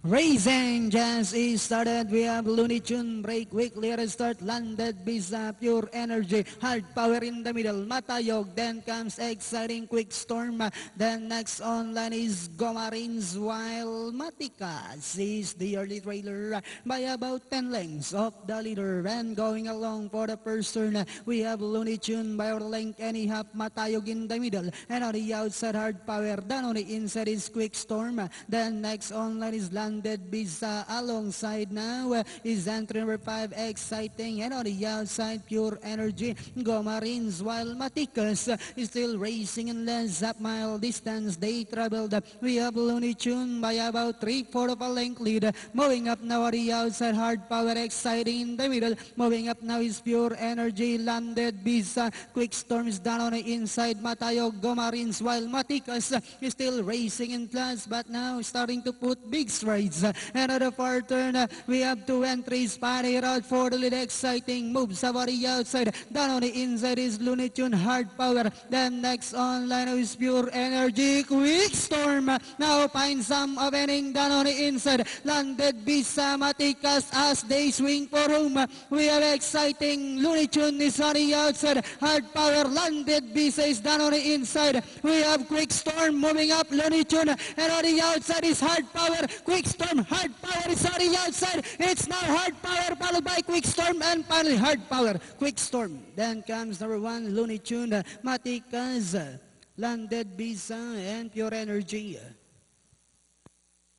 Racing just is started. We have Looney Tune break weekly restart. Landed Bisa Pure Energy. Hard Power in the middle. Matayog. Then comes Exciting Quick Storm. Then next online is Gomarins, while Matikas is the early trailer by about 10 lengths of the leader. And going along for the first turn, we have Looney Tune by our length and a half. Matayog in the middle. And on the outside, Hard Power. Then on the inside is Quick Storm. Then next online is Landed Bisa. Alongside now is entry number 5, Exciting, and on the outside, Pure Energy. Gomarins, while Matikas is still racing in less up mile distance. They traveled. We have Looney Tune by about 3/4 of a length lead. Moving up now on the outside, Hard Power, Exciting in the middle. Moving up now is Pure Energy. Landed Bisa. Quick Storm is down on the inside. Matayog, Gomarins, while Matikas is still racing in class, but now starting to put big strides. And at the far turn, we have 2 entries. Party out for the lead. Exciting moves over the outside. Down on the inside is Looney Tune, Hard Power. Then next online is Pure Energy. Quick Storm now finds some opening down on the inside. Landed Bisa, Matikas as they swing for home. We have Exciting. Looney Tune is on the outside. Hard Power. Landed Bisa is down on the inside. We have Quick Storm moving up. Looney Tune, and on the outside is Hard Power. Quick Storm, Hard Power is on the outside. It's now Hard Power followed by Quick Storm, and finally Hard Power, Quick Storm. Then comes number 1, Looney Tune, Matikas, Landed Bisa, and Pure Energy.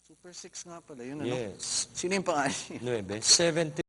Super 6 nga pala yun, ano? Yes. Sino yung pangalan? 9. 70.